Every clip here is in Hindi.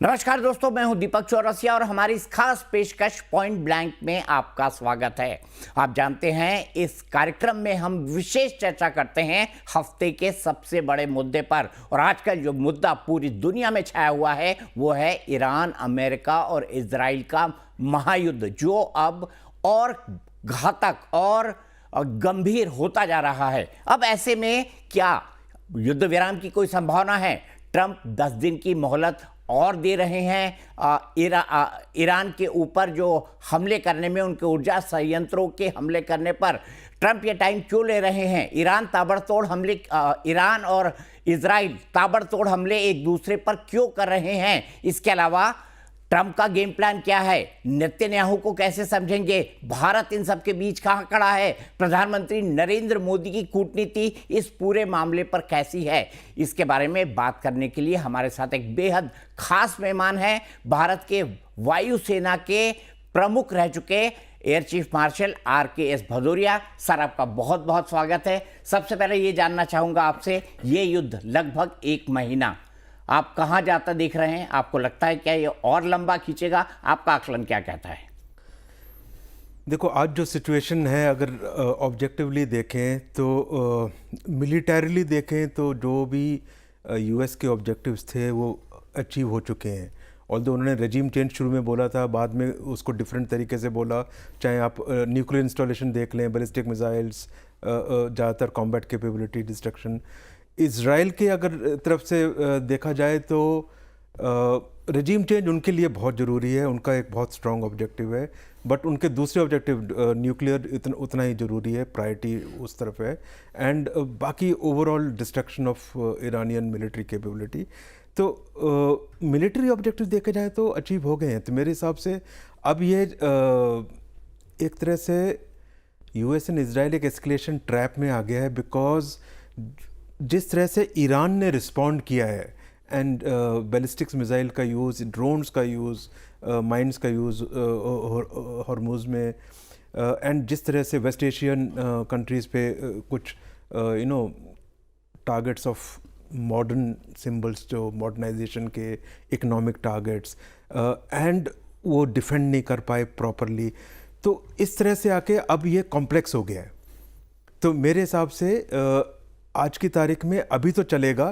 नमस्कार दोस्तों, मैं हूं दीपक चौरसिया और हमारी इस खास पेशकश पॉइंट ब्लैंक में आपका स्वागत है। आप जानते हैं इस कार्यक्रम में हम विशेष चर्चा करते हैं हफ्ते के सबसे बड़े मुद्दे पर, और आज का जो मुद्दा पूरी दुनिया में छाया हुआ है वो है ईरान, अमेरिका और इजराइल का महायुद्ध, जो अब और घातक और गंभीर होता जा रहा है। अब ऐसे में क्या युद्ध विराम की कोई संभावना है? ट्रंप 10 दिन की मोहलत और दे रहे हैं ईरान के ऊपर जो हमले करने में, उनके ऊर्जा संयंत्रों के हमले करने पर ट्रंप ये टाइम क्यों ले रहे हैं? ईरान और इजराइल ताबड़तोड़ हमले एक दूसरे पर क्यों कर रहे हैं? इसके अलावा ट्रंप का गेम प्लान क्या है? नेतन्याहू को कैसे समझेंगे? भारत इन सब के बीच कहां खड़ा है? प्रधानमंत्री नरेंद्र मोदी की कूटनीति इस पूरे मामले पर कैसी है? इसके बारे में बात करने के लिए हमारे साथ एक बेहद खास मेहमान है, भारत के वायुसेना के प्रमुख रह चुके air chief marshal RKS Bhadauria. Sir, आपका बहुत बहुत स्वागत है। सबसे पहले ये जानना चाहूंगा आपसे, ये युद्ध लगभग 1 महीना आप कहां जाता देख रहे हैं? आपको लगता है क्या ये और लंबा खींचेगा? आपका आकलन क्या कहता है? देखो, आज जो सिचुएशन है, अगर ऑब्जेक्टिवली देखें तो मिलिटरीली देखें तो जो भी US के ऑब्जेक्टिव्स थे वो अचीव हो चुके हैं। ऑल्दो उन्होंने रेजिम चेंज शुरू में बोला था, बाद में उसको डिफरेंट तरीके से बोला। चाहे आप न्यूक्लियर इंस्टॉलेशन देख लें, बैलिस्टिक मिसाइल्स, ज़्यादातर कॉम्बैट कैपेबिलिटी, डिस्ट्रक्शन। इज़राइल के अगर तरफ से देखा जाए तो रेजिम चेंज उनके लिए बहुत ज़रूरी है, उनका एक बहुत स्ट्रॉन्ग ऑब्जेक्टिव है, बट उनके दूसरे ऑब्जेक्टिव न्यूक्लियर उतना ही ज़रूरी है, प्रायोरिटी उस तरफ है। एंड बाकी overall destruction of Iranian military capability. तो मिलिट्री ऑब्जेक्टिव देखे जाए तो अचीव हो गए हैं। तो मेरे हिसाब से अब ये एक तरह से US एंड इज़राइल एक एस्केलेशन ट्रैप में आ गया है, बिकॉज जिस तरह से ईरान ने रिस्पॉन्ड किया है, एंड बैलिस्टिक्स मिसाइल का यूज़, ड्रोन्स का यूज़, माइंस का यूज़ हॉर्मुज़ में, एंड जिस तरह से वेस्ट एशियन कंट्रीज़ पे कुछ टारगेट्स ऑफ मॉडर्न सिंबल्स, जो मॉडर्नाइजेशन के इकोनॉमिक टारगेट्स, एंड वो डिफेंड नहीं कर पाए प्रॉपरली। तो इस तरह से आके अब ये कॉम्प्लेक्स हो गया है। तो मेरे हिसाब से आज की तारीख में अभी तो चलेगा,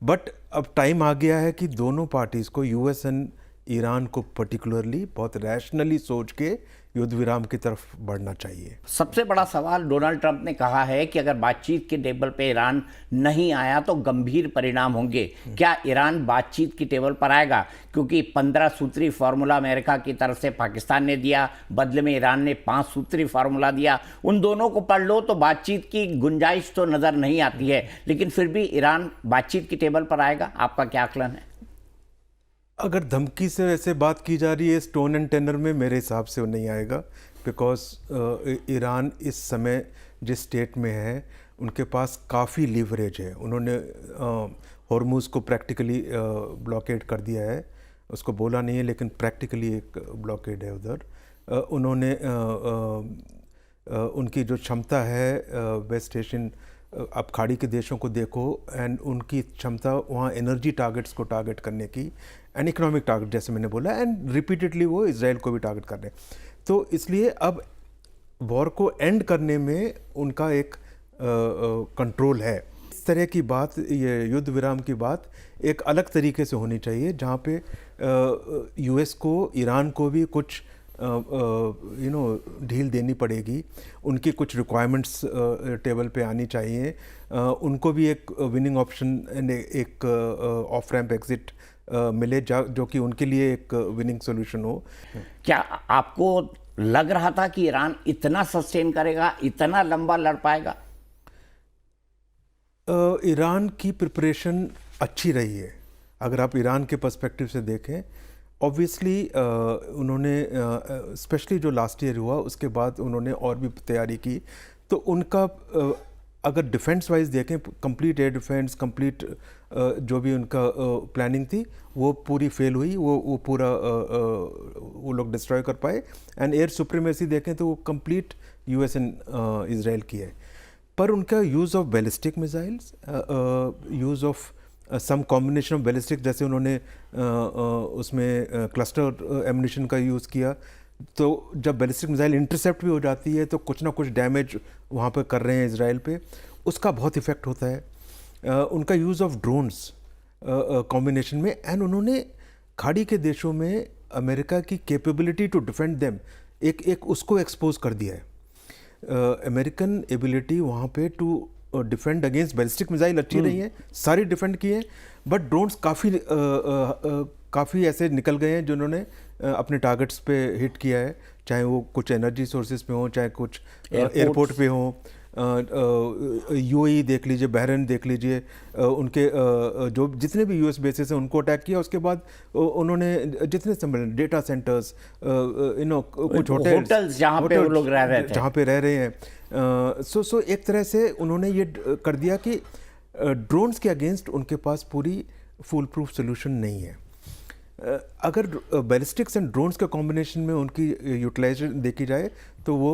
बट अब टाइम आ गया है कि दोनों पार्टीज़ को, US एंड ईरान को पर्टिकुलरली, बहुत रैशनली सोच के युद्ध विराम की तरफ बढ़ना चाहिए। सबसे बड़ा सवाल, डोनाल्ड ट्रंप ने कहा है कि अगर बातचीत के टेबल पे ईरान नहीं आया तो गंभीर परिणाम होंगे। क्या ईरान बातचीत की टेबल पर आएगा? क्योंकि 15 सूत्री फार्मूला अमेरिका की तरफ से पाकिस्तान ने दिया, बदले में ईरान ने 5 सूत्री फार्मूला दिया। उन दोनों को पढ़ लो तो बातचीत की गुंजाइश तो नज़र नहीं आती है, लेकिन फिर भी ईरान बातचीत की टेबल पर आएगा। आपका क्या आकलन है? अगर धमकी से वैसे बात की जा रही है इस टोन एंड टेनर में, मेरे हिसाब से वो नहीं आएगा, बिकॉज ईरान इस समय जिस स्टेट में है, उनके पास काफ़ी लीवरेज है। उन्होंने हॉर्मुज़ को प्रैक्टिकली ब्लॉकेड कर दिया है, उसको बोला नहीं है लेकिन प्रैक्टिकली एक ब्लॉकेड है उधर। उन्होंने उनकी जो क्षमता है वेस्ट एशियन, आप खाड़ी के देशों को देखो, एंड उनकी क्षमता वहाँ एनर्जी टारगेट्स को टारगेट करने की, एंड इकोनॉमिक टारगेट जैसे मैंने बोला, एंड रिपीटेडली वो इजराइल को भी टारगेट कर रहे हैं। तो इसलिए अब वॉर को एंड करने में उनका एक कंट्रोल है। इस तरह की बात, ये युद्ध विराम की बात एक अलग तरीके से होनी चाहिए, जहाँ पे US को, ईरान को भी कुछ ढील देनी पड़ेगी, उनकी कुछ रिक्वायरमेंट्स टेबल पे आनी चाहिए, उनको भी एक विनिंग ऑप्शन एंड एक ऑफ रैम्प एग्जिट मिले, जो कि उनके लिए एक विनिंग सोल्यूशन हो। क्या आपको लग रहा था कि ईरान इतना सस्टेन करेगा, इतना लंबा लड़ पाएगा? ईरान की प्रिपरेशन अच्छी रही है, अगर आप ईरान के पर्सपेक्टिव से देखें। ऑब्वियसली उन्होंने स्पेशली जो लास्ट ईयर हुआ उसके बाद उन्होंने और भी तैयारी की, तो उनका अगर डिफेंस वाइज देखें, कंप्लीट एयर डिफेंस, कंप्लीट जो भी उनका प्लानिंग थी वो पूरी फेल हुई। वो पूरा वो लोग डिस्ट्रॉय कर पाए। एंड एयर सुप्रीमेसी देखें तो वो कंप्लीट US एंड इजराइल की है। पर उनका use of ballistic missiles, use of some combination of ballistic, जैसे उन्होंने उसमें क्लस्टर एमुनिशन का यूज़ किया, तो जब बैलिस्टिक मिसाइल इंटरसेप्ट भी हो जाती है तो कुछ ना कुछ डैमेज वहाँ पर कर रहे हैं इजराइल पे, उसका बहुत इफ़ेक्ट होता है। उनका यूज़ ऑफ ड्रोन्स कॉम्बिनेशन में, एंड उन्होंने खाड़ी के देशों में अमेरिका की कैपेबिलिटी टू डिफेंड देम एक उसको एक्सपोज कर दिया है। अमेरिकन एबिलिटी वहाँ पे to defend against ballistic missile अच्छी रही है, सारी डिफेंड किए हैं, बट ड्रोन्स काफ़ी ऐसे निकल गए हैं जिन्होंने अपने टारगेट्स पे हिट किया है, चाहे वो कुछ एनर्जी सोर्सेज पे हो, चाहे कुछ एयरपोर्ट पे हो। यूएई देख लीजिए, बहरीन देख लीजिए, उनके जो जितने भी यूएस बेसेस हैं उनको अटैक किया। उसके बाद उन्होंने जितने संभल डेटा सेंटर्स, कुछ होटल्स जहाँ पे वो लोग रह रहे थे, जहाँ पे रह रहे हैं, सो एक तरह से उन्होंने ये कर दिया कि ड्रोन्स के अगेंस्ट उनके पास पूरी फुल प्रूफ सोल्यूशन नहीं है। अगर बैलिस्टिक्स एंड ड्रोन्स के कॉम्बिनेशन में उनकी यूटिलाइजेशन देखी जाए तो वो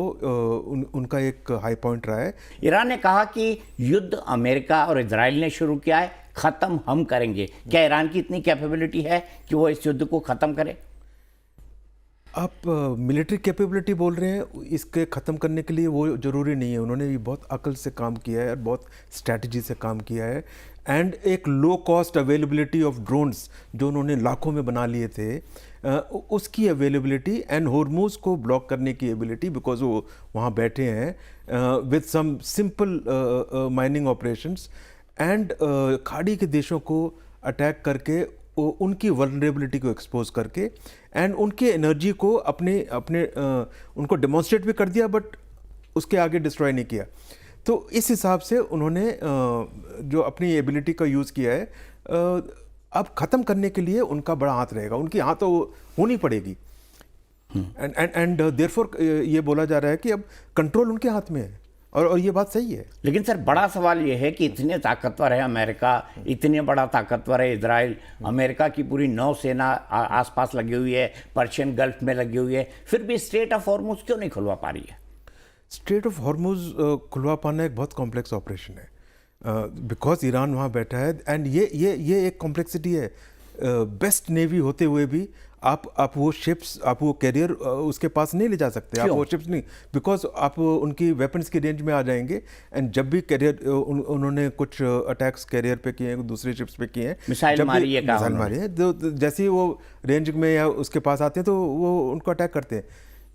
उनका एक हाई पॉइंट रहा है। ईरान ने कहा कि युद्ध अमेरिका और इजराइल ने शुरू किया है, ख़त्म हम करेंगे। क्या ईरान की इतनी कैपेबिलिटी है कि वो इस युद्ध को ख़त्म करे? आप मिलिट्री कैपेबिलिटी बोल रहे हैं, इसके ख़त्म करने के लिए वो ज़रूरी नहीं है। उन्होंने भी बहुत अकल से काम किया है और बहुत स्ट्रैटेजी से काम किया है, एंड एक low cost availability of drones जो उन्होंने लाखों में बना लिए थे, उसकी अवेलेबिलिटी एंड हॉर्मुज़ को ब्लॉक करने की एबिलिटी, बिकॉज वो वहाँ बैठे हैं with some simple mining operations, and खाड़ी के देशों को अटैक करके उनकी वल्नरेबिलिटी को एक्सपोज करके, एंड उनके एनर्जी को अपने उनको डेमोन्स्ट्रेट भी कर दिया, बट उसके आगे डिस्ट्रॉय नहीं किया। तो इस हिसाब से उन्होंने जो अपनी एबिलिटी का यूज़ किया है, अब ख़त्म करने के लिए उनका बड़ा हाथ रहेगा, उनकी हाथ तो होनी पड़ेगी। एंड देयरफॉर ये बोला जा रहा है कि अब कंट्रोल उनके हाथ में है, और ये बात सही है। लेकिन सर, बड़ा सवाल ये है कि इतने ताकतवर है अमेरिका, इतने बड़ा ताकतवर है इजराइल, अमेरिका की पूरी नौसेना आसपास लगी हुई है, पर्शियन गल्फ में लगी हुई है, फिर भी स्ट्रेट ऑफ हॉर्मुज क्यों नहीं खुलवा पा रही है? स्ट्रेट ऑफ हॉर्मुज खुलवा पाना एक बहुत कॉम्प्लेक्स ऑपरेशन है, बिकॉज ईरान वहाँ बैठा है, एंड ये एक कॉम्प्लेक्सिटी है। बेस्ट नेवी होते हुए भी आप वो शिप्स, आप वो कैरियर उसके पास नहीं ले जा सकते। आप वो शिप्स नहीं, बिकॉज आप उनकी वेपन्स की रेंज में आ जाएंगे, एंड जब भी कैरियर उन्होंने कुछ अटैक्स कैरियर पे किए हैं, दूसरे शिप्स पे किए हैं, मिसाइल मारी है, तो जैसे ही वो रेंज में या उसके पास आते हैं तो वो उनको अटैक करते हैं।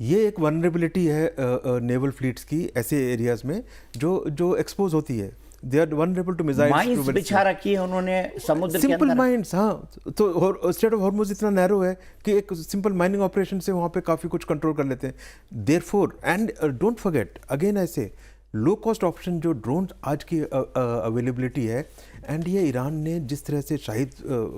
ये एक वनरेबिलिटी है नेवल फ्लीट्स की ऐसे एरियाज में जो एक्सपोज होती है। They are vulnerable to missiles, mines बिछा रखी है उन्होंने समुद्र के अंदर। सिंपल माइंस, हाँ। तो स्ट्रेट ऑफ हॉर्मुज इतना नैरो है कि एक सिंपल माइनिंग ऑपरेशन से वहाँ पे काफ़ी कुछ कंट्रोल कर लेते हैं। Therefore, and don't forget again, ऐसे लो कॉस्ट ऑप्शन जो ड्रोन आज की अवेलेबिलिटी है, एंड ये ईरान ने जिस तरह से शाहिद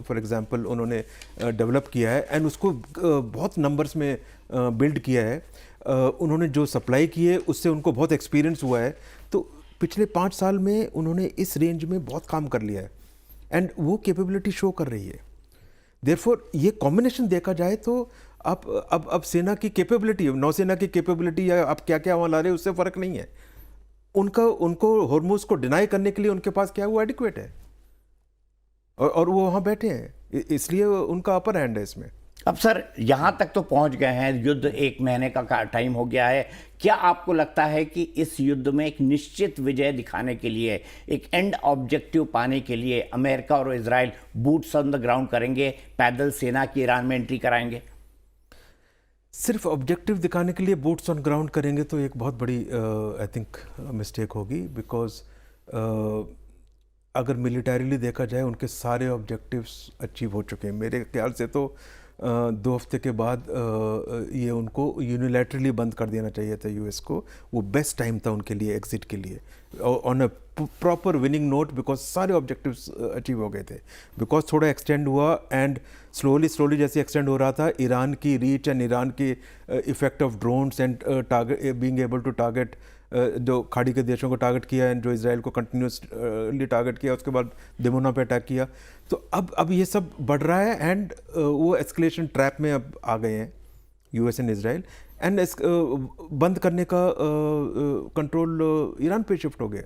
फॉर एग्जांपल उन्होंने डेवलप किया है, एंड उसको बहुत नंबर्स में बिल्ड किया है, उन्होंने जो सप्लाई की है उससे उनको बहुत एक्सपीरियंस हुआ है। तो पिछले 5 साल में उन्होंने इस रेंज में बहुत काम कर लिया है, एंड वो कैपेबिलिटी शो कर रही है। देयरफॉर ये कॉम्बिनेशन देखा जाए तो अब सेना की कैपेबिलिटी, नौसेना की कैपेबिलिटी या आप क्या क्या वहाँ ला रहे हैं उससे फ़र्क नहीं है। उनको हॉर्मुज को डिनाई करने के लिए उनके पास क्या वो एडिक्वेट है, और वो वहाँ बैठे हैं, इसलिए उनका अपर हैंड है इसमें। अब सर, यहाँ तक तो पहुँच गए हैं, युद्ध 1 महीने का टाइम हो गया है। क्या आपको लगता है कि इस युद्ध में एक निश्चित विजय दिखाने के लिए, एक एंड ऑब्जेक्टिव पाने के लिए अमेरिका और Israel boots on the ground करेंगे, पैदल सेना की ईरान में एंट्री कराएंगे? सिर्फ ऑब्जेक्टिव दिखाने के लिए बूट्स ऑन ग्राउंड करेंगे तो एक बहुत बड़ी आई थिंक मिस्टेक होगी, बिकॉज अगर मिलिटरीली देखा जाए उनके सारे ऑब्जेक्टिव्स अचीव हो चुके हैं। मेरे ख्याल से तो 2 हफ्ते के बाद ये उनको यूनिलैटरली बंद कर देना चाहिए था यूएस को। वो बेस्ट टाइम था उनके लिए एग्जिट के लिए, on a proper winning note, because सारे ऑब्जेक्टिव्स अचीव हो गए थे। बिकॉज थोड़ा एक्सटेंड हुआ, एंड स्लोली जैसे एक्सटेंड हो रहा था, ईरान की रीच एंड ईरान की effect of drones and target being able to target, जो खाड़ी के देशों को टारगेट किया एंड जो इजराइल को कंटिन्यूसली टारगेट किया, उसके बाद दिमोना पे अटैक किया। तो अब ये सब बढ़ रहा है, एंड वो एस्केलेशन ट्रैप में अब आ गए हैं यूएस एंड इजराइल, एंड बंद करने का कंट्रोल ईरान पे शिफ्ट हो गया।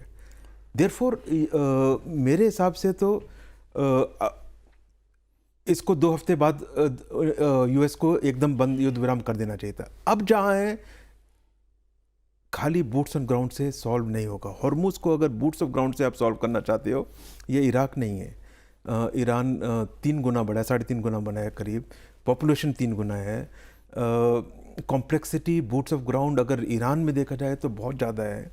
देयरफॉर मेरे हिसाब से तो इसको 2 हफ्ते बाद यूएस को एकदम बंद युद्ध विराम कर देना चाहिए था। अब जहाँ है खाली बूट्स ऑन ग्राउंड से सॉल्व नहीं होगा। हॉर्मुज़ को अगर बूट्स ऑफ ग्राउंड से आप सॉल्व करना चाहते हो, ये इराक नहीं है। ईरान 3 गुना बड़ा है, 3.5 गुना बना है करीब, पॉपुलेशन 3 गुना है। कॉम्प्लेक्सिटी बूट्स ऑफ ग्राउंड अगर ईरान में देखा जाए तो बहुत ज़्यादा है।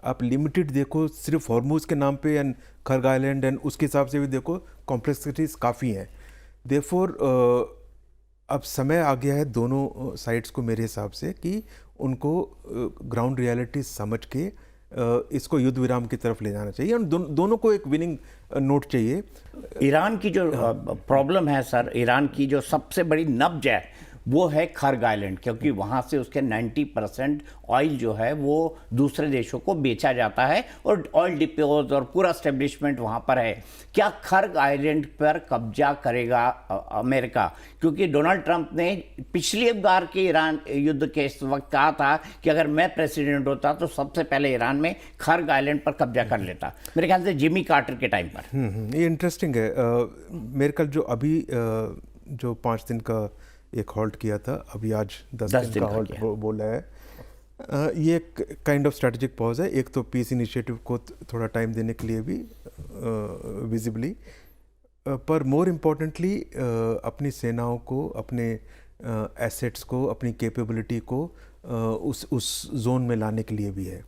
आप लिमिटेड देखो सिर्फ हॉर्मुज़ के नाम पे एंड खर्ग आइलैंड एंड उसके हिसाब से भी देखो, कॉम्प्लेक्सिटीज़ काफ़ी हैं। देयरफॉर अब समय आ गया है दोनों साइड्स को मेरे हिसाब से कि उनको ग्राउंड रियलिटी समझ के इसको युद्ध विराम की तरफ ले जाना चाहिए और दोनों को एक विनिंग नोट चाहिए। ईरान की जो प्रॉब्लम है सर, ईरान की जो सबसे बड़ी नब्ज है वो है खर्ग आइलैंड, क्योंकि वहाँ से उसके 90% ऑयल जो है वो दूसरे देशों को बेचा जाता है और ऑयल डिपोज और पूरा एस्टेब्लिशमेंट वहाँ पर है। क्या खर्ग आइलैंड पर कब्जा करेगा अमेरिका? क्योंकि डोनाल्ड ट्रंप ने पिछली बार के ईरान युद्ध के इस वक्त कहा था कि अगर मैं प्रेसिडेंट होता तो सबसे पहले ईरान में खर्ग आइलैंड पर कब्जा कर लेता, मेरे ख्याल से जिमी कार्टर के टाइम पर। ये इंटरेस्टिंग है। मेरे ख्याल जो अभी जो 5 दिन का एक हॉल्ट किया था, अभी आज 10 दिन का हॉल्ट बोला है, ये एक काइंड ऑफ स्ट्रेटेजिक पॉज है। एक तो पीस इनिशिएटिव को थोड़ा टाइम देने के लिए भी विजिबली, पर मोर इम्पोर्टेंटली अपनी सेनाओं को, अपने एसेट्स को, अपनी कैपेबिलिटी को उस जोन में लाने के लिए भी है,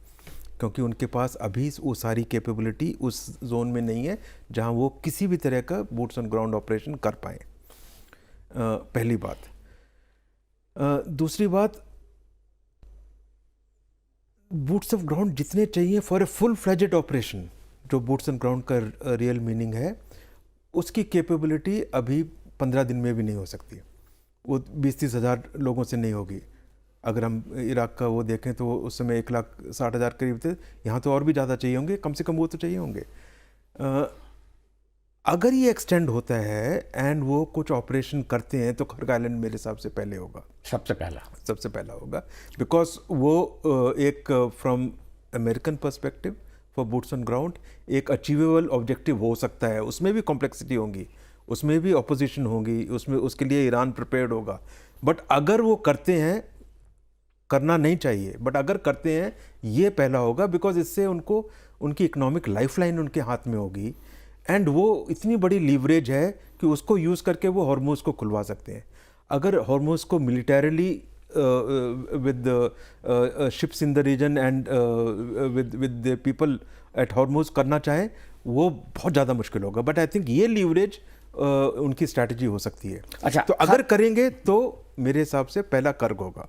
क्योंकि उनके पास अभी वो सारी कैपेबिलिटी उस जोन में नहीं है जहां वो किसी भी तरह का बूट्स ऑन ग्राउंड ऑपरेशन कर पाएँ। पहली बात। दूसरी बात, बूट्स ऑफ ग्राउंड जितने चाहिए for a full fledged operation, जो बूट्स ऑन ग्राउंड का रियल मीनिंग है, उसकी कैपेबिलिटी अभी 15 दिन में भी नहीं हो सकती। वो 20-30 हज़ार लोगों से नहीं होगी। अगर हम इराक का वो देखें तो उस समय 1,60,000 करीब थे, यहाँ तो और भी ज़्यादा चाहिए होंगे, कम से कम वो तो चाहिए होंगे। अगर ये एक्सटेंड होता है एंड वो कुछ ऑपरेशन करते हैं तो खर्ग आइलैंड मेरे हिसाब से पहले होगा, सबसे पहला होगा, बिकॉज वो एक from American perspective for boots on ground एक अचीवेबल ऑब्जेक्टिव हो सकता है। उसमें भी कॉम्प्लेक्सिटी होगी, उसमें भी ऑपोजिशन होगी, उसमें उसके लिए ईरान प्रिपेयर्ड होगा। बट अगर वो करते हैं, करना नहीं चाहिए, बट अगर करते हैं ये पहला होगा, बिकॉज इससे उनको उनकी इकोनॉमिक लाइफलाइन उनके हाथ में होगी एंड वो इतनी बड़ी लीवरेज है कि उसको यूज़ करके वो हॉर्मुज़ को खुलवा सकते हैं। अगर हॉर्मुज़ को militarily with ships in the region and with the people at Hormuz करना चाहें, वो बहुत ज़्यादा मुश्किल होगा। बट आई थिंक ये लीवरेज उनकी स्ट्रैटेजी हो सकती है। अच्छा, तो अगर करेंगे तो मेरे हिसाब से पहला खर्ग होगा।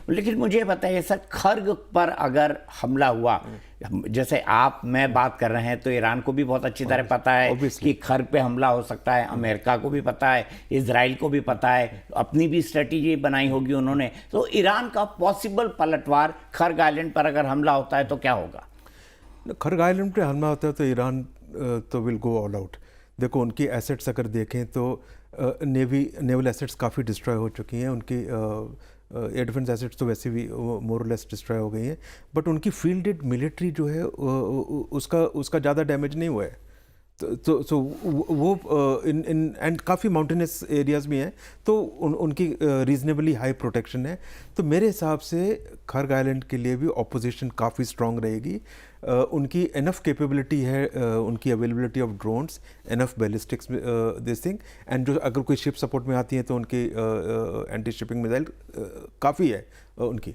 लेकिन मुझे बताइए सर, खर्ग पर अगर हमला हुआ, जैसे आप मैं बात कर रहे हैं, तो ईरान को भी बहुत अच्छी तरह पता है कि खर्ग पे हमला हो सकता है, अमेरिका को भी पता है, इजराइल को भी पता है, अपनी भी स्ट्रेटेजी बनाई होगी उन्होंने। तो ईरान का पॉसिबल पलटवार खर्ग आइलैंड पर अगर हमला होता है तो क्या होगा? खर्ग आइलैंड पे हमला होता है तो ईरान तो विल गो ऑल आउट। देखो, उनकी एसेट्स अगर देखें तो नेवल एसेट्स काफ़ी डिस्ट्रॉय हो चुकी हैं, उनकी एयर डिफेंस एसेट्स तो वैसे भी मोर लेस डिस्ट्रॉय हो गई हैं, बट उनकी फील्डेड मिलिट्री जो है उसका ज़्यादा डैमेज नहीं हुआ है। तो वो इन एंड काफ़ी माउंटेनस एरियाज़ भी हैं, तो उनकी रीजनेबली हाई प्रोटेक्शन है। तो मेरे हिसाब से खर्ग आइलैंड के लिए भी ऑपोजिशन काफ़ी स्ट्रॉन्ग रहेगी। उनकी इनफ कैपेबिलिटी है, उनकी availability of drones, enough ballistics this thing, and जो अगर कोई शिप सपोर्ट में आती है तो उनकी एंटी शिपिंग मिसाइल काफ़ी है उनकी।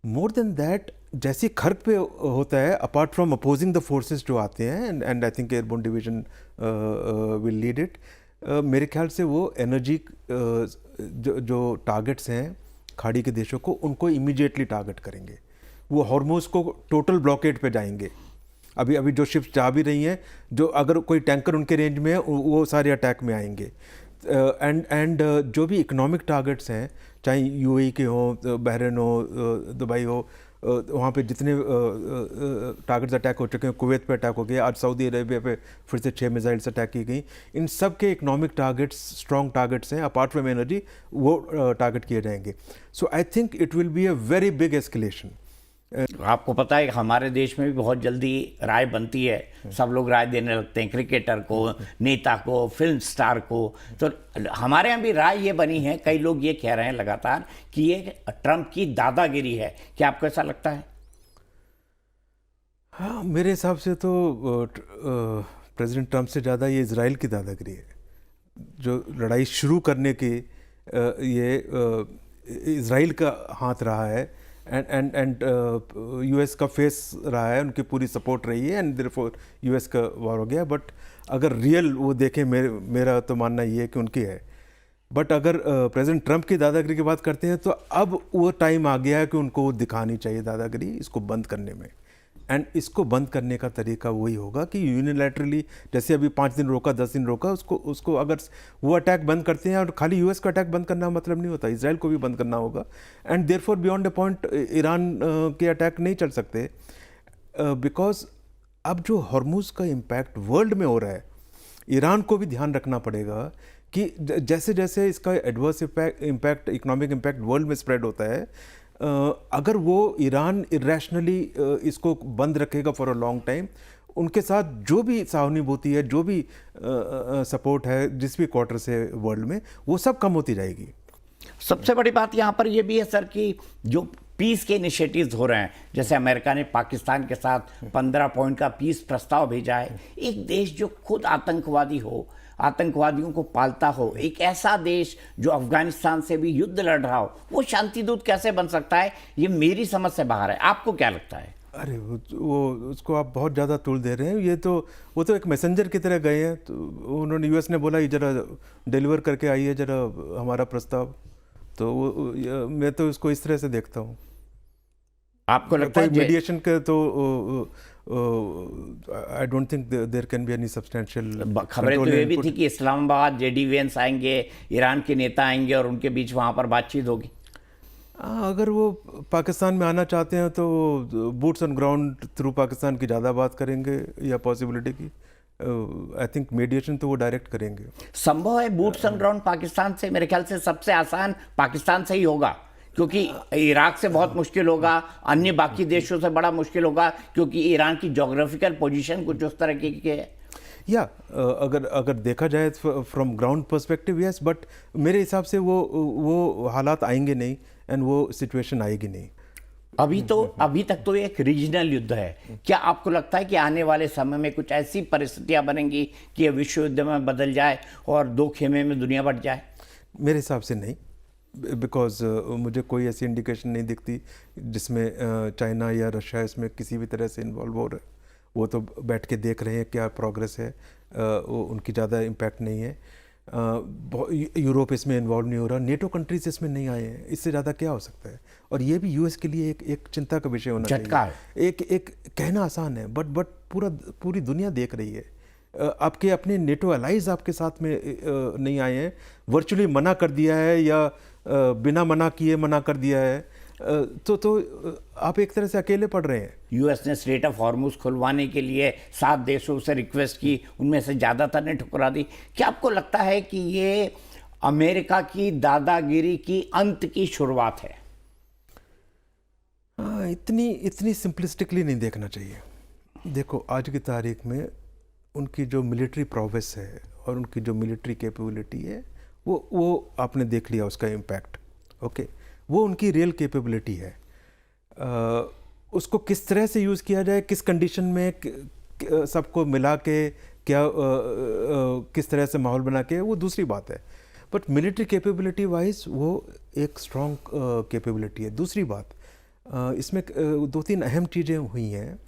मोर देन दैट, जैसे खर्ग पे होता है, apart from opposing the forces जो आते हैं, and I think airborne division will lead it, मेरे ख्याल से वो एनर्जी जो टारगेट्स हैं खाड़ी के देशों को, उनको इमीडिएटली टारगेट करेंगे। वो हॉर्मुज़ को टोटल ब्लॉकेड पे जाएंगे। अभी जो शिप्स जा भी रही हैं, जो अगर कोई टैंकर उनके रेंज में है, वो सारे अटैक में आएंगे। एंड जो भी इकोनॉमिक टारगेट्स हैं, चाहे यूएई के हों, बहरीन हो, दुबई हो, वहाँ पे जितने टारगेट्स अटैक हो चुके हैं, कुवैत पे अटैक हो गया, आज सऊदी अरेबिया पे फिर से 6 मिसाइल्स अटैक की गई। इन सब के इकोनॉमिक टारगेट्स स्ट्रॉन्ग टारगेट्स हैं, अपार्ट फ्रॉम एनर्जी, वो टारगेट किए जाएंगे। So I think it will be a very big escalation. आपको पता है हमारे देश में भी बहुत जल्दी राय बनती है, सब लोग राय देने लगते हैं, क्रिकेटर को, नेता को, फिल्म स्टार को। तो हमारे यहाँ भी राय ये बनी है, कई लोग ये कह रहे हैं लगातार कि ये ट्रंप की दादागिरी है। क्या आपको ऐसा लगता है? हाँ, मेरे हिसाब से तो प्रेसिडेंट ट्रंप से ज़्यादा ये इजराइल की दादागिरी है। जो लड़ाई शुरू करने की ये इजराइल का हाथ रहा है, एंड यूएस का फेस रहा है, उनकी पूरी सपोर्ट रही है, एंड देयरफॉर यूएस का वार हो गया। बट अगर रियल वो देखें, मेरा तो मानना ये है कि उनकी है। बट अगर प्रेसिडेंट ट्रंप की दादागिरी की बात करते हैं तो अब वो टाइम आ गया है कि उनको दिखानी चाहिए दादागिरी, इसको बंद करने में। एंड इसको बंद करने का तरीका वही होगा कि यूनिलैटरली, जैसे अभी 5 दिन रोका, 10 दिन रोका, उसको अगर वो अटैक बंद करते हैं, और खाली यूएस का अटैक बंद करना मतलब नहीं होता, इजराइल को भी बंद करना होगा। And therefore beyond a point Iran के अटैक नहीं चल सकते, बिकॉज अब जो हॉर्मुज का इम्पैक्ट वर्ल्ड में हो रहा है, ईरान को भी ध्यान रखना पड़ेगा कि जैसे जैसे इसका adverse impact, economic impact world में स्प्रेड होता है, अगर वो ईरान इरेशनली इसको बंद रखेगा फॉर अ लॉन्ग टाइम, उनके साथ जो भी सहानुभूति है, जो भी सपोर्ट है जिस भी क्वार्टर से वर्ल्ड में, वो सब कम होती जाएगी। सबसे बड़ी बात यहाँ पर ये भी है सर कि जो पीस के इनिशिएटिव्स हो रहे हैं, जैसे अमेरिका ने पाकिस्तान के साथ 15 पॉइंट का पीस प्रस्ताव भेजा है। एक देश जो खुद आतंकवादी हो, आतंकवादियों को पालता हो, एक ऐसा देश जो अफगानिस्तान से भी युद्ध लड़ रहा हो, वो शांति दूत कैसे बन सकता है? ये मेरी समझ से बाहर है। आपको क्या लगता है? अरे वो उसको आप बहुत ज़्यादा तूल दे रहे हैं। ये तो वो तो एक मैसेंजर की तरह गए हैं। तो उन्होंने यूएस ने बोला ये जरा डिलीवर करके आइए जरा हमारा प्रस्ताव, तो मैं तो इसको इस तरह से देखता हूँ। आपको लगता है मीडिएशन के तो I don't think there can be any substantial. खबरें तो ये भी थी कि इस्लामाबाद जेडी वेंस आएंगे, ईरान के नेता आएंगे और उनके बीच वहाँ पर बातचीत होगी। अगर वो पाकिस्तान में आना चाहते हैं तो boots on ground through Pakistan की ज़्यादा बात करेंगे या पॉसिबिलिटी की। आई थिंक मीडिएशन तो वो डायरेक्ट करेंगे। संभव है बूट्स ऑन ग्राउंड पाकिस्तान से, मेरे ख्याल से सबसे आसान पाकिस्तान से ही होगा, क्योंकि इराक से बहुत मुश्किल होगा, अन्य बाकी देशों से बड़ा मुश्किल होगा, क्योंकि ईरान की जोग्राफिकल पोजीशन कुछ उस तरह की है। या अगर देखा जाए from ground perspective yes, but मेरे हिसाब से वो हालात आएंगे नहीं, एंड वो सिचुएशन आएगी नहीं। अभी तक तो एक रीजनल युद्ध है। क्या आपको लगता है कि आने वाले समय में कुछ ऐसी परिस्थितियां बनेंगी कि यह विश्व युद्ध में बदल जाए और दो खेमे में दुनिया बट जाए? मेरे हिसाब से नहीं, बिकॉज मुझे कोई ऐसी इंडिकेशन नहीं दिखती जिसमें चाइना या रशिया इसमें किसी भी तरह से इन्वॉल्व हो रहे। वो तो बैठ के देख रहे हैं क्या प्रोग्रेस है, उनकी ज़्यादा इम्पैक्ट नहीं है। यूरोप इसमें इन्वॉल्व नहीं हो रहा, नेटो कंट्रीज इसमें नहीं आए हैं, इससे ज़्यादा क्या हो सकता है? और ये भी यूएस के लिए एक चिंता का विषय होना चाहिए। एक कहना आसान है, बट पूरी दुनिया देख रही है। आपके अपने नेटो अलाइज आपके साथ में नहीं आए हैं, वर्चुअली मना कर दिया है या बिना मना किए मना कर दिया है, तो आप एक तरह से अकेले पड़ रहे हैं। यूएस ने स्ट्रेट ऑफ हॉर्मुज खुलवाने के लिए 7 देशों से रिक्वेस्ट की, उनमें से ज़्यादातर ने ठुकरा दी। क्या आपको लगता है कि ये अमेरिका की दादागिरी की अंत की शुरुआत है? इतनी सिंपलिस्टिकली नहीं देखना चाहिए। देखो, आज की तारीख में उनकी जो मिलिट्री प्रोवेस है और उनकी जो मिलिट्री कैपेबिलिटी है, वो आपने देख लिया उसका इम्पैक्ट। ओके, वो उनकी रियल कैपेबिलिटी है। उसको किस तरह से यूज़ किया जाए, किस कंडीशन में सबको मिला के क्या किस तरह से माहौल बना के, वो दूसरी बात है। बट मिलिट्री कैपेबिलिटी वाइज वो एक स्ट्रॉन्ग कैपेबिलिटी है। दूसरी बात, इसमें 2-3 अहम चीज़ें हुई हैं।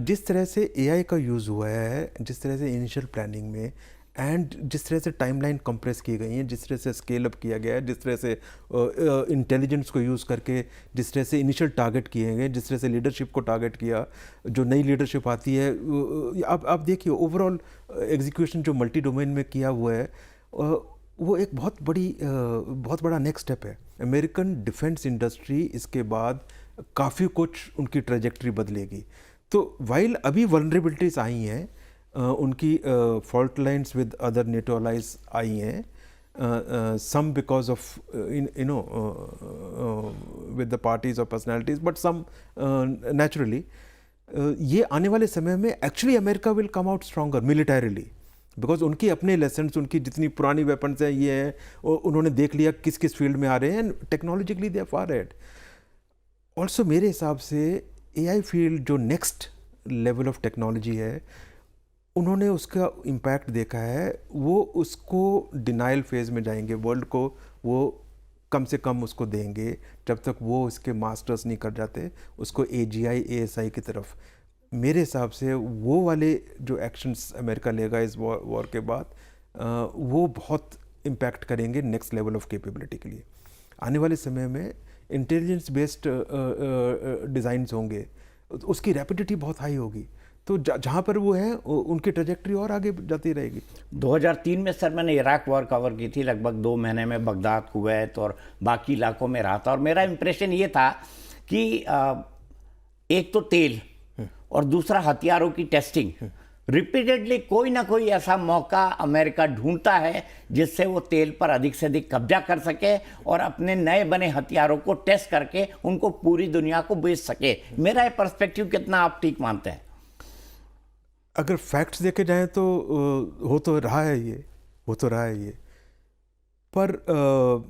जिस तरह से एआई का यूज़ हुआ है, जिस तरह से इनिशियल प्लानिंग में, एंड जिस तरह से टाइमलाइन कंप्रेस की गई है, जिस तरह से स्केल अप किया गया है, जिस तरह से इंटेलिजेंस को यूज़ करके जिस तरह से इनिशियल टारगेट किए गए, जिस तरह से लीडरशिप को टारगेट किया, जो नई लीडरशिप आती है, आप देखिए ओवरऑल एग्जीक्यूशन जो मल्टी डोमेन में किया हुआ है, वो एक बहुत बड़ा नेक्स्ट स्टेप है। अमेरिकन डिफेंस इंडस्ट्री इसके बाद काफ़ी कुछ उनकी ट्रेजेक्ट्री बदलेगी। तो वाइल अभी वल्नरेबिलिटीज़ आई हैं, उनकी fault lines with other NATO allies आई हैं, some because of with the parties or personalities, but some naturally. ये आने वाले समय में actually America will come out stronger militarily, because उनकी अपने लेसन्स, उनकी जितनी पुरानी वेपन्स हैं ये हैं, उन्होंने देख लिया किस किस फील्ड में आ रहे हैं, technologically they are far ahead. Also मेरे हिसाब से AI फील्ड जो नेक्स्ट लेवल ऑफ टेक्नोलॉजी है, उन्होंने उसका इम्पैक्ट देखा है, वो उसको डिनाइल फेज में जाएंगे, वर्ल्ड को वो कम से कम उसको देंगे जब तक वो इसके मास्टर्स नहीं कर जाते उसको AGI ASI की तरफ. मेरे हिसाब से वो वाले जो एक्शंस अमेरिका लेगा इस वॉर के बाद, वो बहुत इम्पैक्ट करेंगे नेक्स्ट लेवल ऑफ कैपेबिलिटी के लिए. आने वाले समय में इंटेलिजेंस बेस्ड डिज़ाइंस होंगे, उसकी रैपिडिटी बहुत हाई होगी, तो जहाँ पर वो है उनकी ट्रेजेक्ट्री और आगे जाती रहेगी. 2003 में सर मैंने इराक वॉर कवर की थी, लगभग 2 महीने में बगदाद, कुवैत और बाकी इलाकों में रहा था, और मेरा इम्प्रेशन ये था कि एक तो तेल और दूसरा हथियारों की टेस्टिंग, रिपीटेडली कोई ना कोई ऐसा मौका अमेरिका ढूंढता है जिससे वो तेल पर अधिक से अधिक कब्जा कर सके और अपने नए बने हथियारों को टेस्ट करके उनको पूरी दुनिया को बेच सके. मेरा ये पर्सपेक्टिव कितना आप ठीक मानते हैं? अगर फैक्ट्स देखे जाएं तो हो तो रहा है ये, पर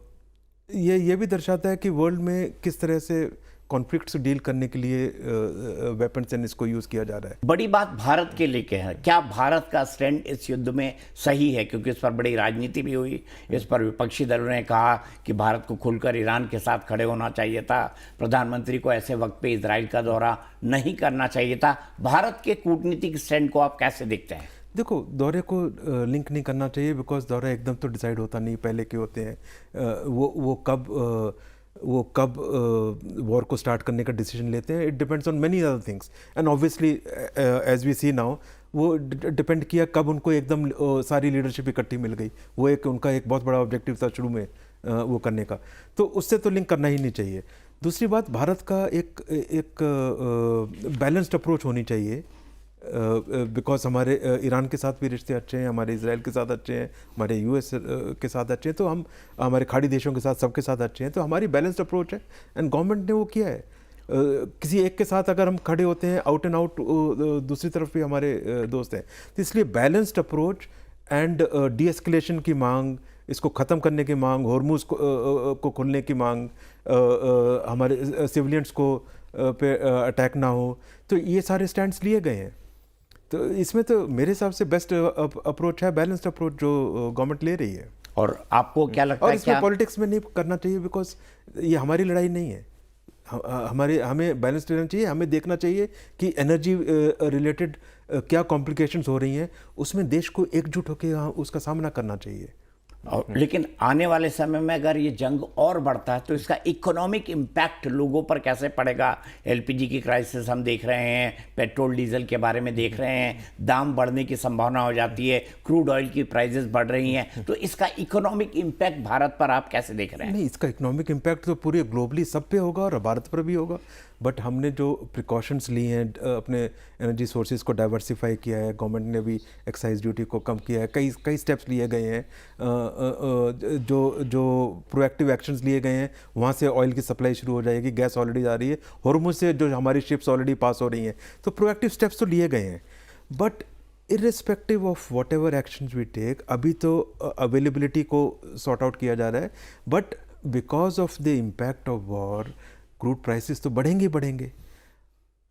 ये भी दर्शाता है कि वर्ल्ड में किस तरह से कॉन्फ्लिक्ट से डील करने के लिए वेपन्स एंड इसको यूज़ किया जा रहा है. बड़ी बात भारत के लिए क्या है, क्या भारत का स्टैंड इस युद्ध में सही है? क्योंकि इस पर बड़ी राजनीति भी हुई, इस पर विपक्षी दलों ने कहा कि भारत को खुलकर ईरान के साथ खड़े होना चाहिए था, प्रधानमंत्री को ऐसे वक्त पे इजराइल का दौरा नहीं करना चाहिए था. भारत के कूटनीतिक स्टैंड को आप कैसे देखते हैं? देखो, दौरे को लिंक नहीं करना चाहिए, बिकॉज दौरा एकदम तो डिसाइड होता नहीं, पहले के होते हैं. वो कब वॉर को स्टार्ट करने का डिसीजन लेते हैं, it depends on many other things. And obviously as we see now, वो डिपेंड किया कब उनको एकदम सारी लीडरशिप इकट्ठी मिल गई. वो उनका एक बहुत बड़ा ऑब्जेक्टिव था शुरू में वो करने का, तो उससे तो लिंक करना ही नहीं चाहिए. दूसरी बात, भारत का एक बैलेंस्ड अप्रोच होनी चाहिए, बिकॉज हमारे ईरान के साथ भी रिश्ते अच्छे हैं, हमारे इजराइल के साथ अच्छे हैं, हमारे US के साथ अच्छे हैं, तो हम हमारे खाड़ी देशों के साथ सबके साथ अच्छे हैं, तो हमारी बैलेंस्ड अप्रोच है. एंड गवर्नमेंट ने वो किया है. किसी एक के साथ अगर हम खड़े होते हैं आउट एंड आउट, दूसरी तरफ भी हमारे दोस्त हैं, तो इसलिए balanced approach and D escalation की मांग, इसको ख़त्म करने की मांग, हॉर्मुज़ को खोलने की मांग, हमारे सिविलियंस को पे अटैक ना हो, तो ये सारे स्टैंड्स लिए गए हैं. तो इसमें तो मेरे हिसाब से बेस्ट अप्रोच है, बैलेंस्ड अप्रोच जो गवर्नमेंट ले रही है. और आपको क्या लगता है? और इसमें पॉलिटिक्स में नहीं करना चाहिए, बिकॉज ये हमारी लड़ाई नहीं है. हमें बैलेंस लेना चाहिए. हमें देखना चाहिए कि एनर्जी रिलेटेड क्या कॉम्प्लिकेशंस हो रही हैं, उसमें देश को एकजुट होकर उसका सामना करना चाहिए. लेकिन आने वाले समय में अगर ये जंग और बढ़ता है तो इसका इकोनॉमिक इम्पैक्ट लोगों पर कैसे पड़ेगा? LPG की क्राइसिस हम देख रहे हैं, पेट्रोल डीजल के बारे में देख रहे हैं, दाम बढ़ने की संभावना हो जाती है, क्रूड ऑयल की प्राइसेस बढ़ रही हैं, तो इसका इकोनॉमिक इम्पैक्ट भारत पर आप कैसे देख रहे हैं? नहीं, इसका इकोनॉमिक इम्पैक्ट तो पूरे ग्लोबली सब पे होगा और भारत पर भी होगा. बट हमने जो प्रिकॉशंस ली हैं, अपने एनर्जी सोर्सेज को डाइवर्सिफाई किया है, गवर्नमेंट ने भी एक्साइज ड्यूटी को कम किया है, कई स्टेप्स लिए गए हैं, जो प्रोएक्टिव एक्शंस लिए गए हैं. वहाँ से ऑयल की सप्लाई शुरू हो जाएगी, गैस ऑलरेडी आ रही है, हॉर्मुज़ से जो हमारी शिप्स ऑलरेडी पास हो रही हैं, तो प्रोएक्टिव स्टेप्स तो लिए गए हैं. But irrespective of whatever actions we take, अभी तो अवेलेबिलिटी को सॉर्ट आउट किया जा रहा है. But because of the impact of war, crude prices तो बढ़ेंगे ही बढ़ेंगे.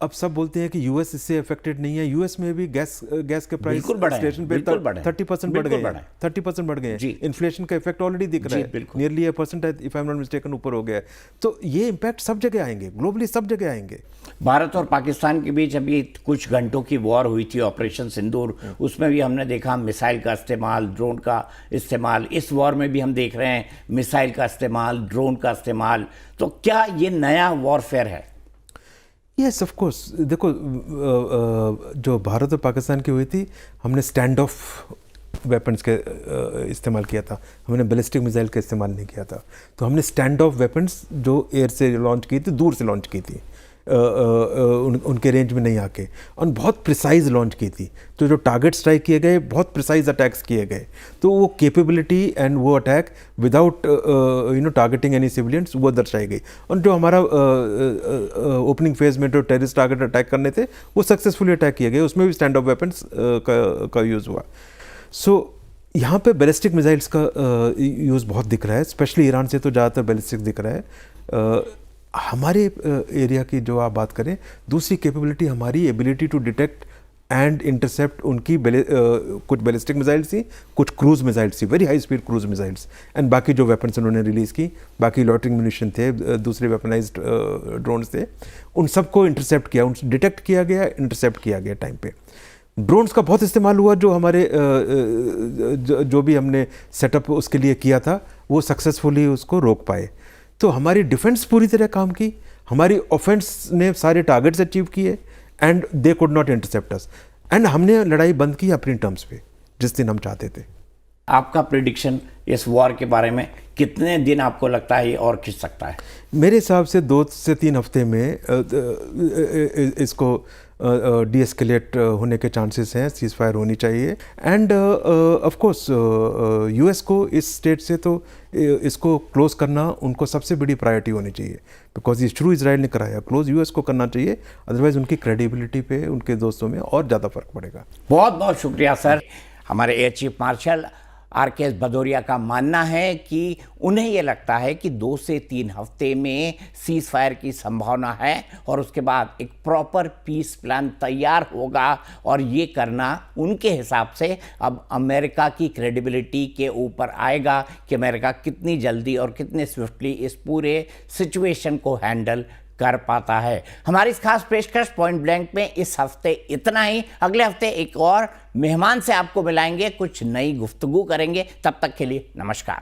अब सब बोलते हैं कि US इससे अफेक्टेड नहीं है. US में भी गैस के प्राइस स्टेशन पे 30% बढ़ गए हैं. 30% बढ़ गए हैं. इन्फ्लेशन का इफेक्ट ऑलरेडी दिख रहा है, nearly 1% if I am not mistaken ऊपर हो गया है. तो ये इम्पैक्ट सब जगह आएंगे, ग्लोबली सब जगह आएंगे. भारत और पाकिस्तान के बीच अभी कुछ घंटों की वॉर हुई थी, ऑपरेशन सिंदूर, उसमें भी हमने देखा मिसाइल का इस्तेमाल, ड्रोन का इस्तेमाल. इस वॉर में भी हम देख रहे हैं मिसाइल का इस्तेमाल, ड्रोन का इस्तेमाल. तो क्या ये नया वॉरफेयर है? Yes, of course. देखो, जो भारत और पाकिस्तान की हुई थी, हमने स्टैंड ऑफ वेपन्स के इस्तेमाल किया था, हमने बैलिस्टिक मिसाइल का इस्तेमाल नहीं किया था. तो हमने स्टैंड ऑफ वेपन्स जो एयर से लॉन्च की थी, दूर से लॉन्च की थी, उनके रेंज में नहीं आके, और बहुत प्रिसाइज लॉन्च की थी। तो जो टारगेट स्ट्राइक किए गए, बहुत प्रिसाइज अटैक्स किए गए, तो वो कैपेबिलिटी एंड वो attack without targeting any civilians वो दर्शाई गई। और जो हमारा ओपनिंग फेज में जो टेररिस्ट टारगेट अटैक करने थे वो सक्सेसफुली अटैक किए गए, उसमें भी स्टैंड ऑफ वेपन्स का यूज़ हुआ। सो यहाँ पे बैलिस्टिक मिसाइल्स का यूज़ बहुत दिख रहा है, स्पेशली ईरान से तो ज़्यादातर बैलिस्टिक दिख रहा है। हमारे एरिया की जो आप बात करें, दूसरी कैपेबिलिटी हमारी ability to detect and intercept उनकी कुछ बैलिस्टिक मिसाइल्स थी, कुछ क्रूज मिसाइल्स थी, very high speed cruise missiles, and बाकी जो वेपन्स उन्होंने रिलीज़ की, बाकी लॉटरिंग म्यूनिशन थे, दूसरे वेपनाइज्ड ड्रोन्स थे, उन सबको इंटरसेप्ट किया, उन डिटेक्ट किया गया, इंटरसेप्ट किया गया टाइम पे। ड्रोन्स का बहुत इस्तेमाल हुआ, जो हमारे जो भी हमने सेटअप उसके लिए किया था वो सक्सेसफुली उसको रोक पाए। तो हमारी डिफेंस पूरी तरह काम की, हमारी ऑफेंस ने सारे टारगेट्स अचीव किए, and they could not intercept us, and हमने लड़ाई बंद की अपनी टर्म्स पे जिस दिन हम चाहते थे। आपका प्रिडिक्शन इस वॉर के बारे में, कितने दिन आपको लगता है ये और खिंच सकता है? मेरे हिसाब से 2 से 3 हफ्ते में इसको डीएस्केलेट होने के चांसेस हैं, सीज फायर होनी चाहिए। एंड ऑफ कोर्स यूएस को इस स्टेट से तो इसको क्लोज करना उनको सबसे बड़ी प्रायोरिटी होनी चाहिए, बिकॉज ये शुरू इजराइल ने कराया, क्लोज यूएस को करना चाहिए, अदरवाइज उनकी क्रेडिबिलिटी पे उनके दोस्तों में और ज़्यादा फर्क पड़ेगा। बहुत बहुत शुक्रिया सर। हमारे एयर चीफ मार्शल आर.के.एस. भदौरिया का मानना है कि उन्हें ये लगता है कि 2 से 3 हफ्ते में सीज फायर की संभावना है, और उसके बाद एक प्रॉपर पीस प्लान तैयार होगा, और ये करना उनके हिसाब से अब अमेरिका की क्रेडिबिलिटी के ऊपर आएगा कि अमेरिका कितनी जल्दी और कितने स्विफ्टली इस पूरे सिचुएशन को हैंडल कर पाता है। हमारी इस खास पेशकश पॉइंट ब्लैंक में इस हफ्ते इतना ही। अगले हफ्ते एक और मेहमान से आपको मिलाएंगे, कुछ नई गुफ्तगू करेंगे। तब तक के लिए नमस्कार।